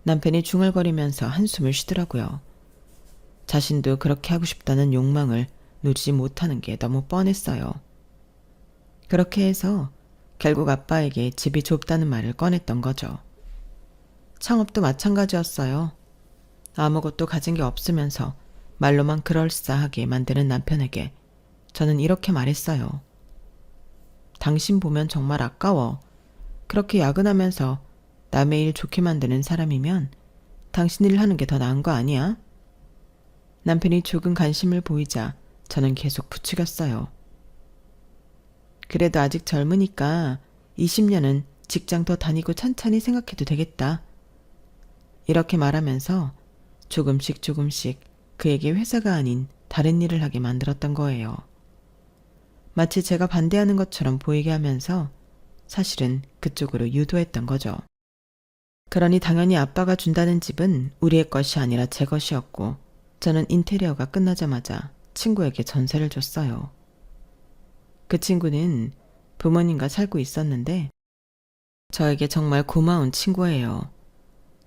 남편이 중얼거리면서 한숨을 쉬더라고요. 자신도 그렇게 하고 싶다는 욕망을 누리지 못하는 게 너무 뻔했어요. 그렇게 해서 결국 아빠에게 집이 좁다는 말을 꺼냈던 거죠. 창업도 마찬가지였어요. 아무것도 가진 게 없으면서 말로만 그럴싸하게 만드는 남편에게 저는 이렇게 말했어요. 당신 보면 정말 아까워. 그렇게 야근하면서 남의 일 좋게 만드는 사람이면 당신 일 하는 게 더 나은 거 아니야? 남편이 조금 관심을 보이자 저는 계속 부추겼어요. 그래도 아직 젊으니까 20년은 직장 더 다니고 천천히 생각해도 되겠다. 이렇게 말하면서 조금씩 그에게 회사가 아닌 다른 일을 하게 만들었던 거예요. 마치 제가 반대하는 것처럼 보이게 하면서 사실은 그쪽으로 유도했던 거죠. 그러니 당연히 아빠가 준다는 집은 우리의 것이 아니라 제 것이었고 저는 인테리어가 끝나자마자 친구에게 전세를 줬어요. 그 친구는 부모님과 살고 있었는데 저에게 정말 고마운 친구예요.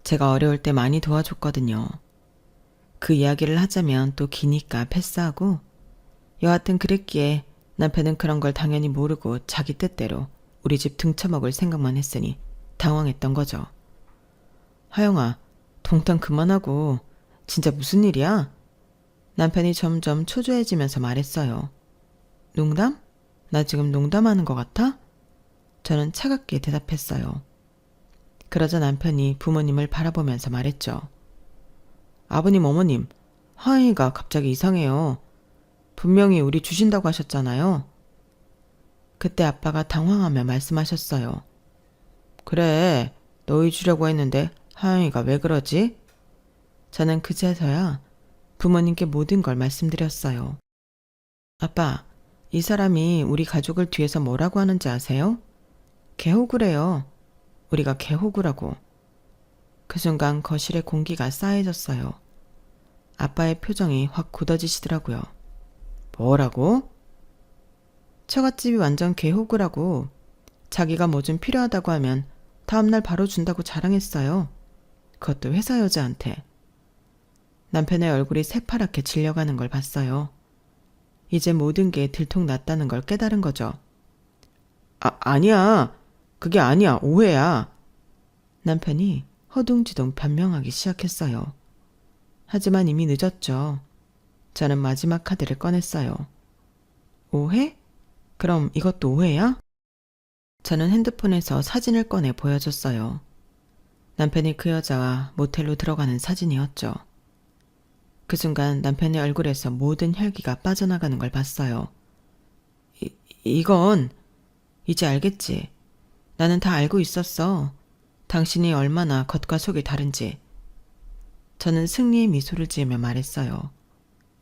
제가 어려울 때 많이 도와줬거든요. 그 이야기를 하자면 또 기니까 패스하고 여하튼 그랬기에 남편은 그런 걸 당연히 모르고 자기 뜻대로 우리 집 등쳐먹을 생각만 했으니 당황했던 거죠. 하영아, 동탄 그만하고 진짜 무슨 일이야? 남편이 점점 초조해지면서 말했어요. 농담? 나 지금 농담하는 것 같아? 저는 차갑게 대답했어요. 그러자 남편이 부모님을 바라보면서 말했죠. 아버님, 어머님, 하영이가 갑자기 이상해요. 분명히 우리 주신다고 하셨잖아요. 그때 아빠가 당황하며 말씀하셨어요. 그래, 너희 주려고 했는데 하영이가 왜 그러지? 저는 그제서야 부모님께 모든 걸 말씀드렸어요. 아빠, 이 사람이 우리 가족을 뒤에서 뭐라고 하는지 아세요? 개호구래요. 우리가 개호구라고. 그 순간 거실에 공기가 싸해졌어요. 아빠의 표정이 확 굳어지시더라고요. 뭐라고? 처갓집이 완전 개호구라고. 자기가 뭐 좀 필요하다고 하면 다음날 바로 준다고 자랑했어요. 그것도 회사 여자한테. 남편의 얼굴이 새파랗게 질려가는 걸 봤어요. 이제 모든 게 들통났다는 걸 깨달은 거죠. 아니야. 그게 아니야. 오해야. 남편이 허둥지둥 변명하기 시작했어요. 하지만 이미 늦었죠. 저는 마지막 카드를 꺼냈어요. 오해? 그럼 이것도 오해야? 저는 핸드폰에서 사진을 꺼내 보여줬어요. 남편이 그 여자와 모텔로 들어가는 사진이었죠. 그 순간 남편의 얼굴에서 모든 혈기가 빠져나가는 걸 봤어요. 이건 이제 알겠지. 나는 다 알고 있었어. 당신이 얼마나 겉과 속이 다른지. 저는 승리의 미소를 지으며 말했어요.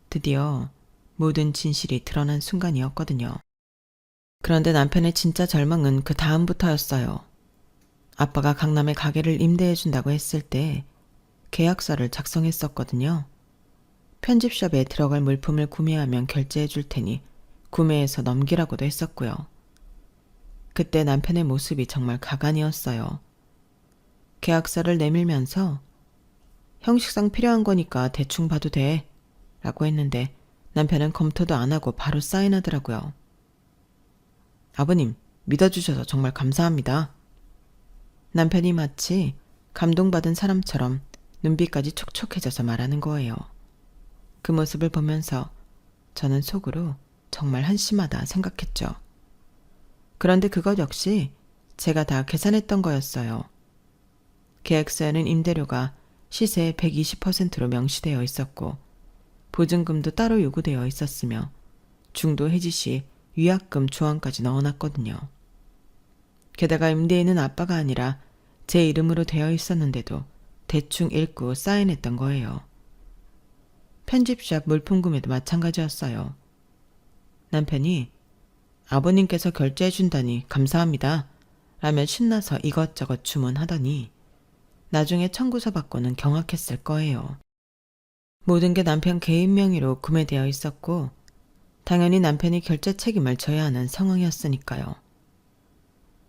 드디어 모든 진실이 드러난 순간이었거든요. 그런데 남편의 진짜 절망은 그 다음부터였어요. 아빠가 강남에 가게를 임대해준다고 했을 때 계약서를 작성했었거든요. 편집샵에 들어갈 물품을 구매하면 결제해 줄 테니 구매해서 넘기라고도 했었고요. 그때 남편의 모습이 정말 가관이었어요. 계약서를 내밀면서 형식상 필요한 거니까 대충 봐도 돼 라고 했는데 남편은 검토도 안 하고 바로 사인하더라고요. 아버님, 믿어주셔서 정말 감사합니다. 남편이 마치 감동받은 사람처럼 눈빛까지 촉촉해져서 말하는 거예요. 그 모습을 보면서 저는 속으로 정말 한심하다 생각했죠. 그런데 그것 역시 제가 다 계산했던 거였어요. 계약서에는 임대료가 시세의 120%로 명시되어 있었고 보증금도 따로 요구되어 있었으며 중도 해지 시 위약금 조항까지 넣어놨거든요. 게다가 임대인은 아빠가 아니라 제 이름으로 되어 있었는데도 대충 읽고 사인했던 거예요. 편집샵 물품 구매도 마찬가지였어요. 남편이 아버님께서 결제해준다니 감사합니다 라며 신나서 이것저것 주문하더니 나중에 청구서 받고는 경악했을 거예요. 모든 게 남편 개인 명의로 구매되어 있었고 당연히 남편이 결제 책임을 져야 하는 상황이었으니까요.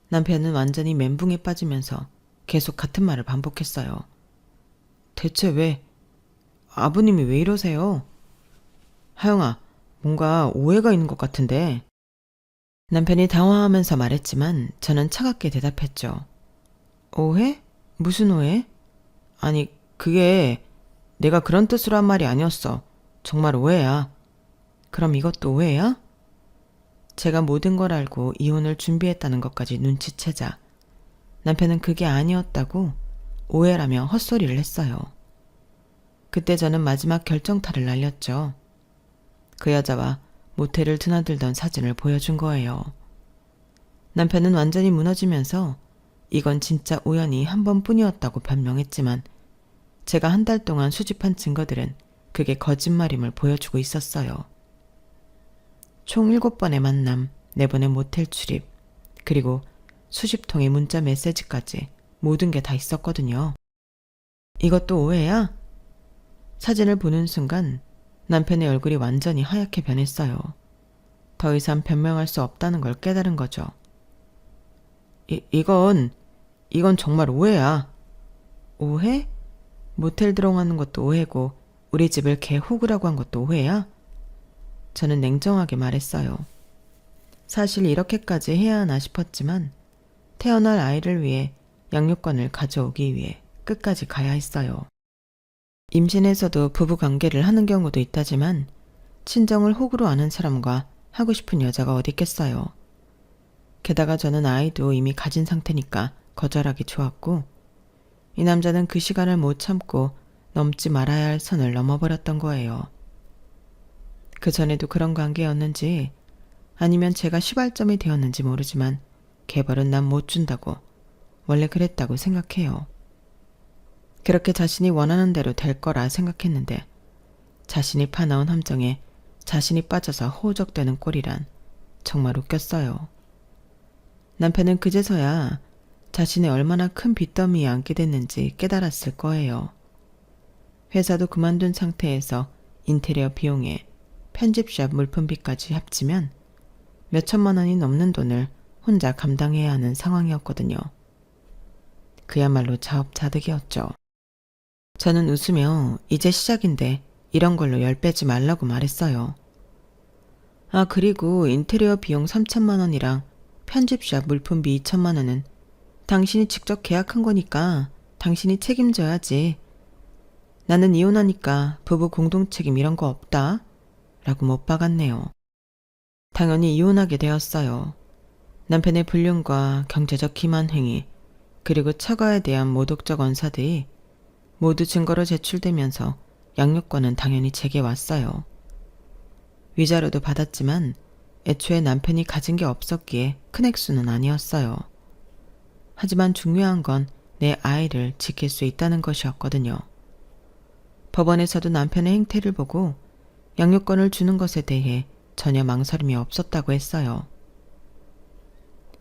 남편은 완전히 멘붕에 빠지면서 계속 같은 말을 반복했어요. 대체 왜? 아버님이 왜 이러세요? 하영아, 뭔가 오해가 있는 것 같은데. 남편이 당황하면서 말했지만 저는 차갑게 대답했죠. 오해? 무슨 오해? 아니, 그게 내가 그런 뜻으로 한 말이 아니었어. 정말 오해야. 그럼 이것도 오해야? 제가 모든 걸 알고 이혼을 준비했다는 것까지 눈치채자 남편은 그게 아니었다고 오해라며 헛소리를 했어요. 그때 저는 마지막 결정타를 날렸죠. 그 여자와 모텔을 드나들던 사진을 보여준 거예요. 남편은 완전히 무너지면서 이건 진짜 우연히 한 번뿐이었다고 변명했지만 제가 한 달 동안 수집한 증거들은 그게 거짓말임을 보여주고 있었어요. 총 7번의 만남, 4번의 모텔 출입, 그리고 수십 통의 문자 메시지까지 모든 게 다 있었거든요. 이것도 오해야? 사진을 보는 순간 남편의 얼굴이 완전히 하얗게 변했어요. 더 이상 변명할 수 없다는 걸 깨달은 거죠. 이건 정말 오해야. 오해? 모텔 들어가는 것도 오해고 우리 집을 개 호구라고 한 것도 오해야? 저는 냉정하게 말했어요. 사실 이렇게까지 해야 하나 싶었지만 태어날 아이를 위해 양육권을 가져오기 위해 끝까지 가야 했어요. 임신해서도 부부관계를 하는 경우도 있다지만 친정을 호구로 아는 사람과 하고 싶은 여자가 어디 있겠어요. 게다가 저는 아이도 이미 가진 상태니까 거절하기 좋았고 이 남자는 그 시간을 못 참고 넘지 말아야 할 선을 넘어버렸던 거예요. 그 전에도 그런 관계였는지 아니면 제가 시발점이 되었는지 모르지만 개벌은 난 못 준다고 원래 그랬다고 생각해요. 그렇게 자신이 원하는 대로 될 거라 생각했는데 자신이 파놓은 함정에 자신이 빠져서 호적되는 꼴이란 정말 웃겼어요. 남편은 그제서야 자신이 얼마나 큰 빚더미에 앉게 됐는지 깨달았을 거예요. 회사도 그만둔 상태에서 인테리어 비용에 편집샵 물품비까지 합치면 몇 천만 원이 넘는 돈을 혼자 감당해야 하는 상황이었거든요. 그야말로 자업자득이었죠. 저는 웃으며 이제 시작인데 이런 걸로 열 빼지 말라고 말했어요. 아, 그리고 인테리어 비용 3천만 원이랑 편집샵 물품비 2천만 원은 당신이 직접 계약한 거니까 당신이 책임져야지. 나는 이혼하니까 부부 공동책임 이런 거 없다 라고 못 박았네요. 당연히 이혼하게 되었어요. 남편의 불륜과 경제적 기만행위 그리고 처가에 대한 모독적 언사들이 모두 증거로 제출되면서 양육권은 당연히 제게 왔어요. 위자료도 받았지만 애초에 남편이 가진 게 없었기에 큰 액수는 아니었어요. 하지만 중요한 건 내 아이를 지킬 수 있다는 것이었거든요. 법원에서도 남편의 행태를 보고 양육권을 주는 것에 대해 전혀 망설임이 없었다고 했어요.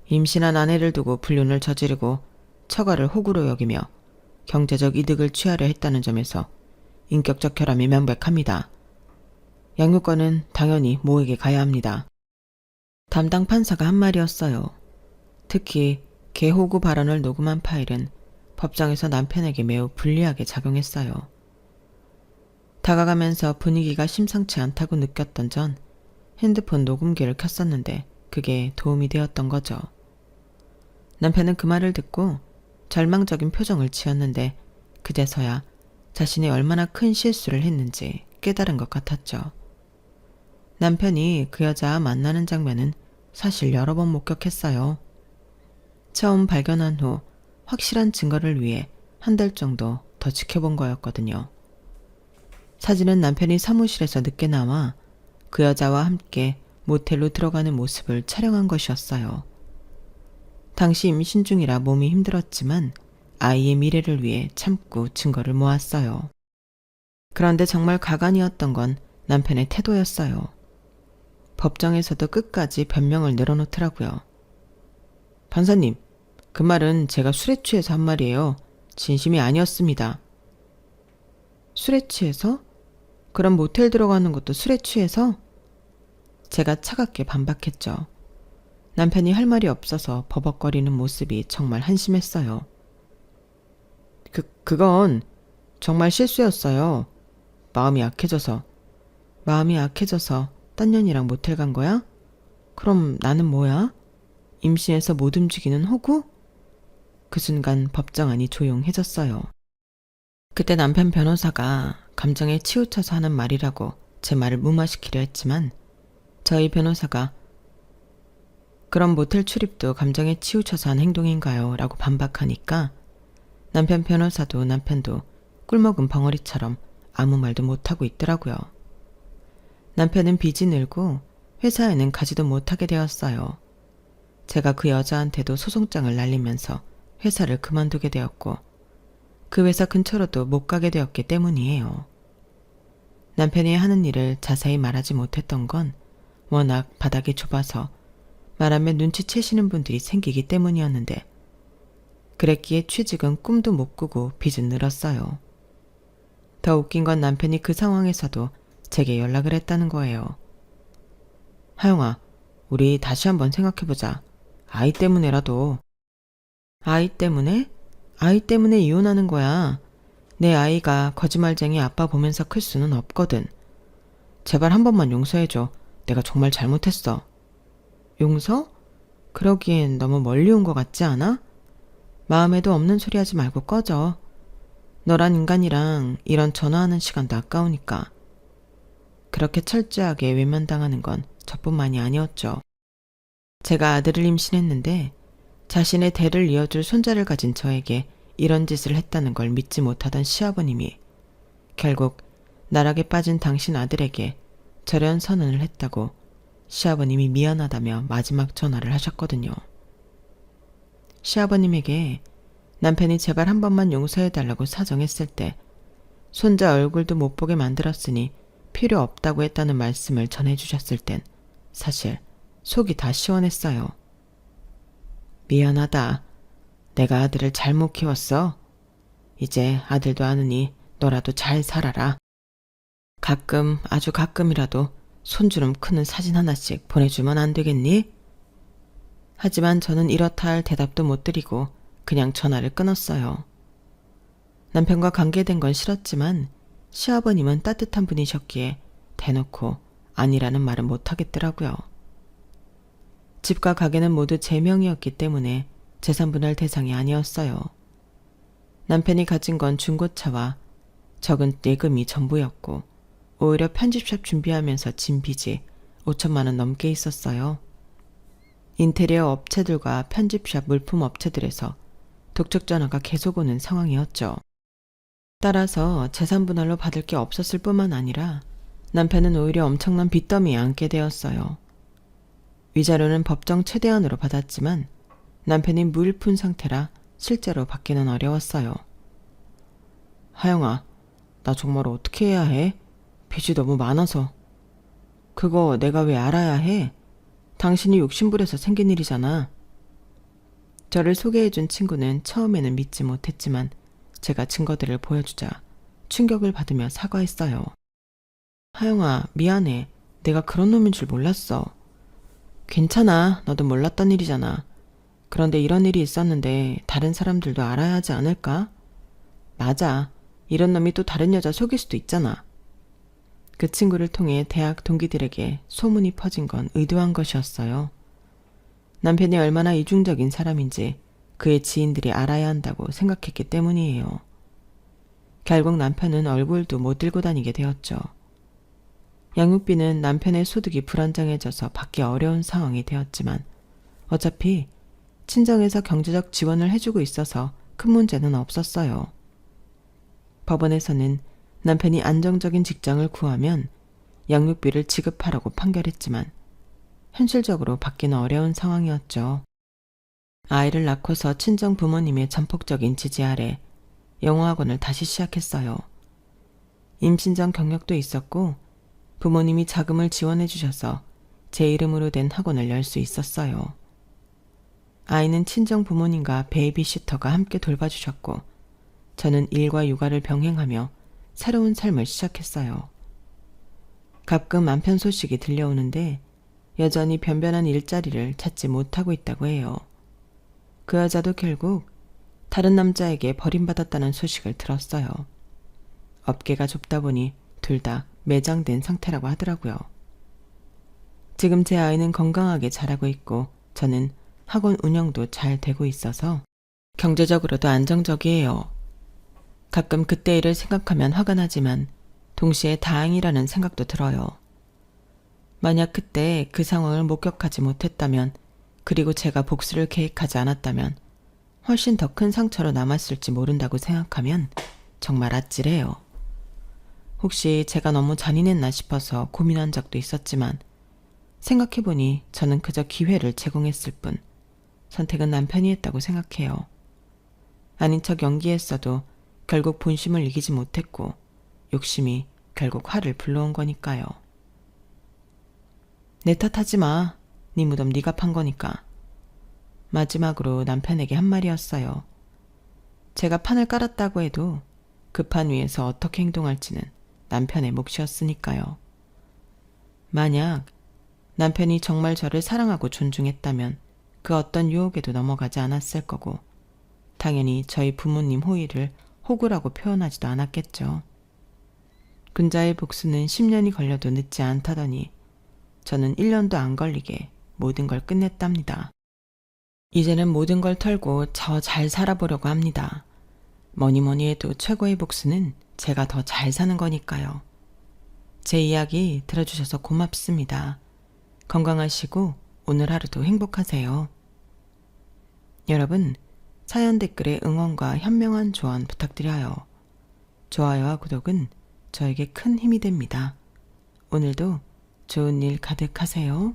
임신한 아내를 두고 불륜을 저지르고 처가를 호구로 여기며 경제적 이득을 취하려 했다는 점에서 인격적 결함이 명백합니다. 양육권은 당연히 모에게 가야 합니다. 담당 판사가 한 말이었어요. 특히 개호구 발언을 녹음한 파일은 법정에서 남편에게 매우 불리하게 작용했어요. 다가가면서 분위기가 심상치 않다고 느꼈던 전 핸드폰 녹음기를 켰었는데 그게 도움이 되었던 거죠. 남편은 그 말을 듣고 절망적인 표정을 지었는데 그제서야 자신이 얼마나 큰 실수를 했는지 깨달은 것 같았죠. 남편이 그 여자와 만나는 장면은 사실 여러 번 목격했어요. 처음 발견한 후 확실한 증거를 위해 한 달 정도 더 지켜본 거였거든요. 사진은 남편이 사무실에서 늦게 나와 그 여자와 함께 모텔로 들어가는 모습을 촬영한 것이었어요. 당시 임신 중이라 몸이 힘들었지만 아이의 미래를 위해 참고 증거를 모았어요. 그런데 정말 가관이었던 건 남편의 태도였어요. 법정에서도 끝까지 변명을 늘어놓더라고요. 판사님, 그 말은 제가 술에 취해서 한 말이에요. 진심이 아니었습니다. 술에 취해서? 그럼 모텔 들어가는 것도 술에 취해서? 제가 차갑게 반박했죠. 남편이 할 말이 없어서 버벅거리는 모습이 정말 한심했어요. 그건 정말 실수였어요. 마음이 약해져서 딴 년이랑 모텔 간 거야? 그럼 나는 뭐야? 임신해서 못 움직이는 호구? 그 순간 법정 안이 조용해졌어요. 그때 남편 변호사가 감정에 치우쳐서 하는 말이라고 제 말을 무마시키려 했지만 저희 변호사가 그럼 모텔 출입도 감정에 치우쳐서 한 행동인가요? 라고 반박하니까 남편 변호사도 남편도 꿀먹은 벙어리처럼 아무 말도 못하고 있더라고요. 남편은 빚이 늘고 회사에는 가지도 못하게 되었어요. 제가 그 여자한테도 소송장을 날리면서 회사를 그만두게 되었고 그 회사 근처로도 못 가게 되었기 때문이에요. 남편이 하는 일을 자세히 말하지 못했던 건 워낙 바닥이 좁아서 말하면 눈치채시는 분들이 생기기 때문이었는데 그랬기에 취직은 꿈도 못 꾸고 빚은 늘었어요. 더 웃긴 건 남편이 그 상황에서도 제게 연락을 했다는 거예요. 하영아, 우리 다시 한번 생각해보자. 아이 때문에라도. 아이 때문에? 아이 때문에 이혼하는 거야. 내 아이가 거짓말쟁이 아빠 보면서 클 수는 없거든. 제발 한 번만 용서해줘. 내가 정말 잘못했어. 용서? 그러기엔 너무 멀리 온 것 같지 않아? 마음에도 없는 소리 하지 말고 꺼져. 너란 인간이랑 이런 전화하는 시간도 아까우니까. 그렇게 철저하게 외면당하는 건 저뿐만이 아니었죠. 제가 아들을 임신했는데 자신의 대를 이어줄 손자를 가진 저에게 이런 짓을 했다는 걸 믿지 못하던 시아버님이 결국 나락에 빠진 당신 아들에게 절연 선언을 했다고 시아버님이 미안하다며 마지막 전화를 하셨거든요. 시아버님에게 남편이 제발 한 번만 용서해달라고 사정했을 때 손자 얼굴도 못 보게 만들었으니 필요 없다고 했다는 말씀을 전해주셨을 땐 사실 속이 다 시원했어요. 미안하다. 내가 아들을 잘못 키웠어. 이제 아들도 아느니 너라도 잘 살아라. 가끔 아주 가끔이라도 손주름 크는 사진 하나씩 보내주면 안 되겠니? 하지만 저는 이렇다 할 대답도 못 드리고 그냥 전화를 끊었어요. 남편과 관계된 건 싫었지만 시아버님은 따뜻한 분이셨기에 대놓고 아니라는 말은 못하겠더라고요. 집과 가게는 모두 제 명의였기 때문에 재산분할 대상이 아니었어요. 남편이 가진 건 중고차와 적은 예금이 전부였고 오히려 편집샵 준비하면서 진 빚이 5천만 원 넘게 있었어요. 인테리어 업체들과 편집샵 물품 업체들에서 독촉 전화가 계속 오는 상황이었죠. 따라서 재산분할로 받을 게 없었을 뿐만 아니라 남편은 오히려 엄청난 빚더미에 앉게 되었어요. 위자료는 법정 최대한으로 받았지만 남편이 무일푼 상태라 실제로 받기는 어려웠어요. 하영아, 나 정말 어떻게 해야 해? 빚이 너무 많아서. 그거 내가 왜 알아야 해? 당신이 욕심부려서 생긴 일이잖아. 저를 소개해준 친구는 처음에는 믿지 못했지만 제가 증거들을 보여주자 충격을 받으며 사과했어요. 하영아, 미안해. 내가 그런 놈인 줄 몰랐어. 괜찮아. 너도 몰랐던 일이잖아. 그런데 이런 일이 있었는데 다른 사람들도 알아야 하지 않을까? 맞아. 이런 놈이 또 다른 여자 속일 수도 있잖아. 그 친구를 통해 대학 동기들에게 소문이 퍼진 건 의도한 것이었어요. 남편이 얼마나 이중적인 사람인지 그의 지인들이 알아야 한다고 생각했기 때문이에요. 결국 남편은 얼굴도 못 들고 다니게 되었죠. 양육비는 남편의 소득이 불안정해져서 받기 어려운 상황이 되었지만 어차피 친정에서 경제적 지원을 해주고 있어서 큰 문제는 없었어요. 법원에서는 남편이 안정적인 직장을 구하면 양육비를 지급하라고 판결했지만 현실적으로 받기는 어려운 상황이었죠. 아이를 낳고서 친정 부모님의 전폭적인 지지 아래 영어학원을 다시 시작했어요. 임신 전 경력도 있었고 부모님이 자금을 지원해 주셔서 제 이름으로 된 학원을 열 수 있었어요. 아이는 친정 부모님과 베이비시터가 함께 돌봐주셨고 저는 일과 육아를 병행하며 새로운 삶을 시작했어요. 가끔 남편 소식이 들려오는데 여전히 변변한 일자리를 찾지 못하고 있다고 해요. 그 여자도 결국 다른 남자에게 버림받았다는 소식을 들었어요. 업계가 좁다 보니 둘 다 매장된 상태라고 하더라고요. 지금 제 아이는 건강하게 자라고 있고 저는 학원 운영도 잘 되고 있어서 경제적으로도 안정적이에요. 가끔 그때 일을 생각하면 화가 나지만 동시에 다행이라는 생각도 들어요. 만약 그때 그 상황을 목격하지 못했다면 그리고 제가 복수를 계획하지 않았다면 훨씬 더 큰 상처로 남았을지 모른다고 생각하면 정말 아찔해요. 혹시 제가 너무 잔인했나 싶어서 고민한 적도 있었지만 생각해보니 저는 그저 기회를 제공했을 뿐 선택은 남편이 했다고 생각해요. 아닌 척 연기했어도 결국 본심을 이기지 못했고 욕심이 결국 화를 불러온 거니까요. 내 탓하지 마. 네 무덤 네가 판 거니까. 마지막으로 남편에게 한 말이었어요. 제가 판을 깔았다고 해도 그 판 위에서 어떻게 행동할지는 남편의 몫이었으니까요. 만약 남편이 정말 저를 사랑하고 존중했다면 그 어떤 유혹에도 넘어가지 않았을 거고 당연히 저희 부모님 호의를 호구라고 표현하지도 않았겠죠. 군자의 복수는 10년이 걸려도 늦지 않다더니 저는 1년도 안 걸리게 모든 걸 끝냈답니다. 이제는 모든 걸 털고 저 잘 살아보려고 합니다. 뭐니 해도 최고의 복수는 제가 더 잘 사는 거니까요. 제 이야기 들어주셔서 고맙습니다. 건강하시고 오늘 하루도 행복하세요. 여러분, 사연 댓글에 응원과 현명한 조언 부탁드려요. 좋아요와 구독은 저에게 큰 힘이 됩니다. 오늘도 좋은 일 가득하세요.